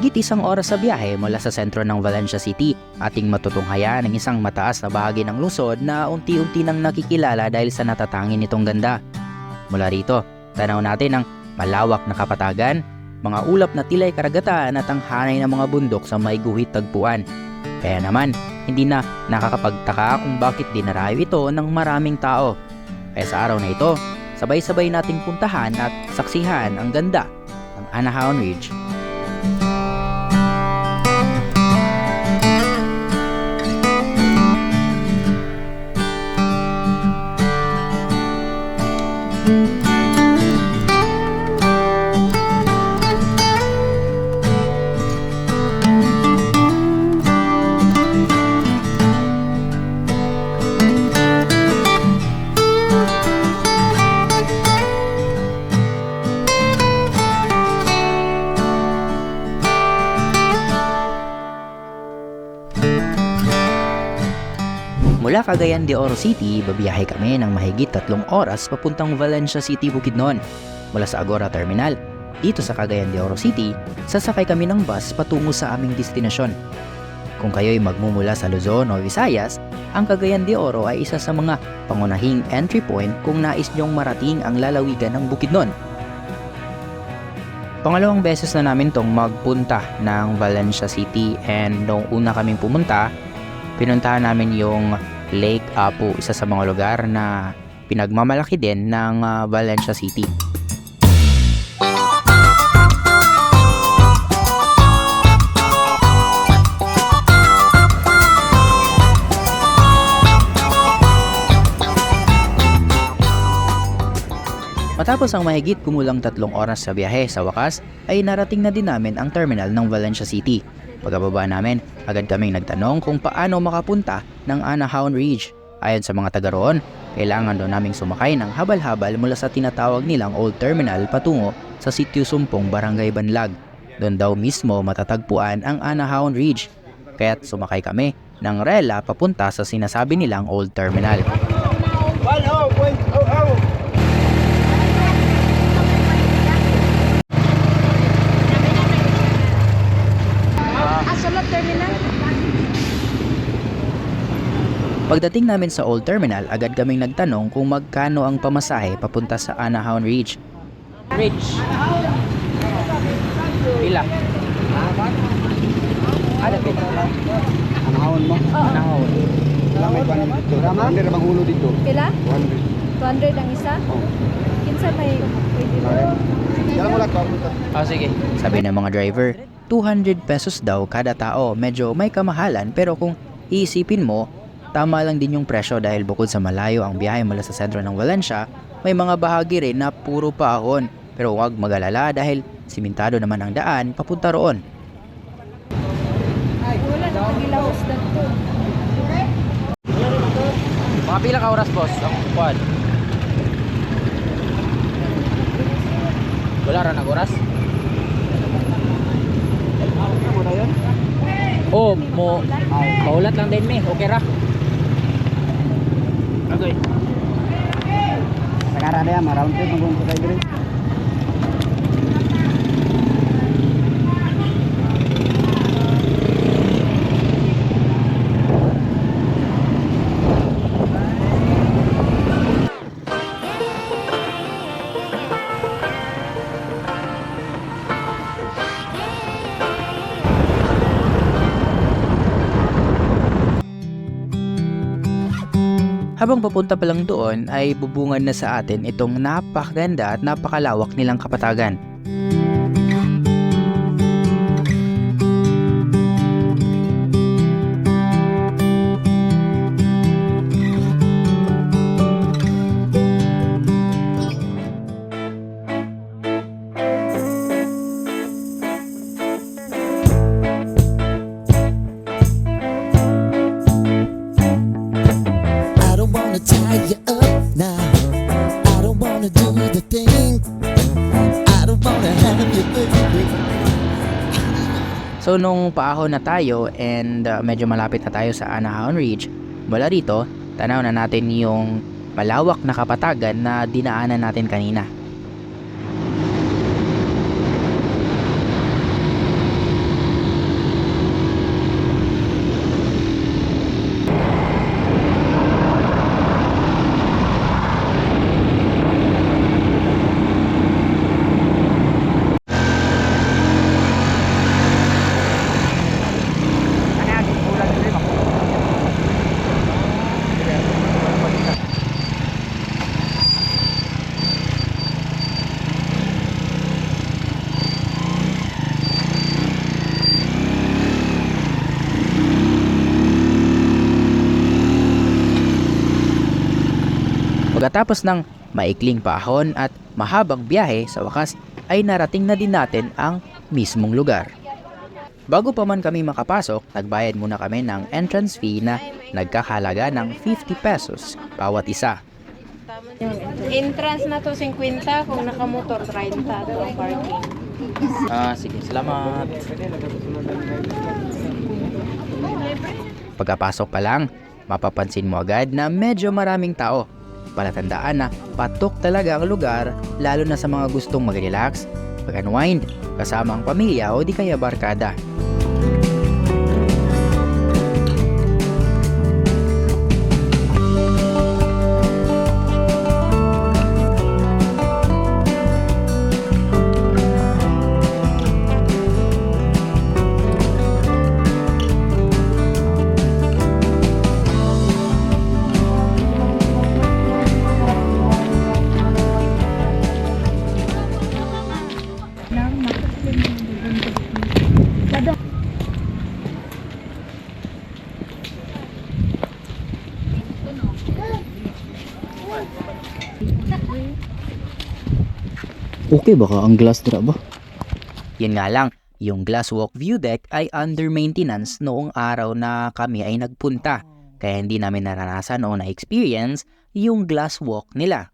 mahigit 1 oras sa biyahe mula sa sentro ng Valencia City, ating matutunghayan ang isang mataas na bahagi ng lungsod na unti-unti nang nakikilala dahil sa natatangin nitong ganda. Mula rito, tanaw natin ang malawak na kapatagan, mga ulap na tilay karagatan at ang hanay ng mga bundok sa may guhit tagpuan. Kaya naman, hindi na nakakapagtaka kung bakit dinarayo ito ng maraming tao. Kaya sa araw na ito, sabay-sabay nating puntahan at saksihan ang ganda ng Anahaon Ridge. Mula Cagayan de Oro City, babiyahe kami ng mahigit 3 oras papuntang Valencia City, Bukidnon. Mula sa Agora Terminal, dito sa Cagayan de Oro City, sasakay kami ng bus patungo sa aming destinasyon. Kung kayo'y magmumula sa Luzon o Visayas, ang Cagayan de Oro ay isa sa mga pangunahing entry point kung nais niyong marating ang lalawigan ng Bukidnon. Pangalawang beses na namin tong magpunta ng Valencia City, and noong una kaming pumunta, pinuntahan namin yung Lake Apu, isa sa mga lugar na pinagmamalaki din ng Valencia City. Matapos ang mahigit kumulang 3 oras sa biyahe, sa wakas ay narating na din namin ang terminal ng Valencia City. Pagkababa namin, agad kaming nagtanong kung paano makapunta ng Anahaon Ridge. Ayon sa mga taga roon, kailangan daw naming sumakay ng habal-habal mula sa tinatawag nilang Old Terminal patungo sa Sitio Sumpong, Barangay Banlag. Doon daw mismo matatagpuan ang Anahaon Ridge. Kaya't sumakay kami ng rela papunta sa sinasabi nilang Old Terminal. Pagdating namin sa Old Terminal, agad kaming nagtanong kung magkano ang pamasahe papunta sa Anahaon Ridge. Pila? Ada pila? Anahaon mo? Anahaon. May 100 dito. 100 ang ulo dito. Pila? 100. 200 ang isa? Kinsa may pwede mo? Diyan mo lang ko. Sige. Sabi ng mga driver, 200 pesos daw kada tao. Medyo may kamahalan, pero kung iisipin mo, tama lang din yung presyo dahil bukod sa malayo ang biyahe mula sa sentro ng Valencia, may mga bahagi rin na puro paahon. Pero huwag mag-alala dahil simentado naman ang daan papunta roon. Wala na pagilawos na to. Mga pila ka oras, boss? Ang quad. Wala rin ang oras? Oh, paulat lang din, me. Okay ra? Okay. Sekarang ada round trip nunggu kita diri. Habang papunta pa lang doon ay bubungan na sa atin itong napakaganda at napakalawak nilang kapatagan. So nung paahon na tayo and medyo malapit na tayo sa Anahaon Ridge, mula rito, tanaw na natin yung malawak na kapatagan na dinaanan natin kanina. Pagkatapos ng maikling paahon at mahabang biyahe, sa wakas ay narating na din natin ang mismong lugar. Bago pa man kami makapasok, nagbayad muna kami ng entrance fee na nagkakahalaga ng 50 pesos bawat isa. Entrance na to 50, kung nakamotor 30 to ang parking. Sige, salamat. Pagkapasok pa lang, mapapansin mo agad na medyo maraming tao. Palatandaan na patok talaga ang lugar, lalo na sa mga gustong mag-relax, mag-unwind, kasama ang pamilya o di kaya barkada. Okay baka ang glass dra ba? Yun nga lang, yung glass walk view deck ay under maintenance noong araw na kami ay nagpunta. Kaya hindi namin naranasan o na-experience yung glass walk nila.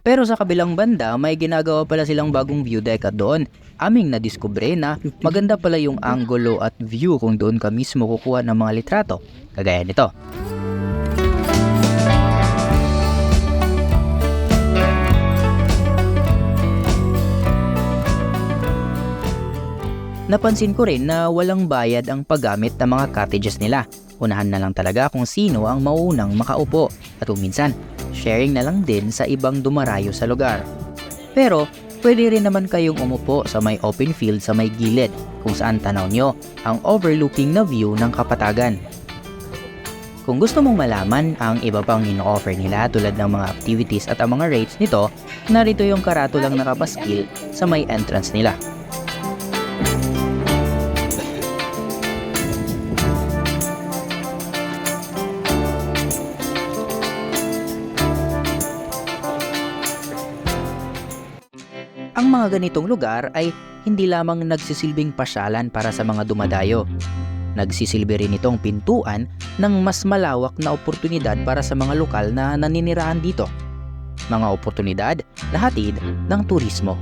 Pero sa kabilang banda, may ginagawa pala silang bagong view deck at doon aming nadiskubre na maganda pala yung angulo at view kung doon ka mismo kukuha ng mga litrato, kagaya nito. Napansin ko rin na walang bayad ang paggamit ng mga cottages nila. Unahan na lang talaga kung sino ang mauunang makaupo at kung minsan, sharing na lang din sa ibang dumarayo sa lugar. Pero, pwede rin naman kayong umupo sa may open field sa may gilid kung saan tanaw nyo ang overlooking na view ng Kapatagan. Kung gusto mong malaman ang iba pang ino-offer nila tulad ng mga activities at ang mga rates nito, narito yung karatulang nakapaskil sa may entrance nila. Ang mga ganitong lugar ay hindi lamang nagsisilbing pasyalan para sa mga dumadayo. Nagsisilbi rin itong pintuan ng mas malawak na oportunidad para sa mga lokal na naninirahan dito. Mga oportunidad na hatid ng turismo.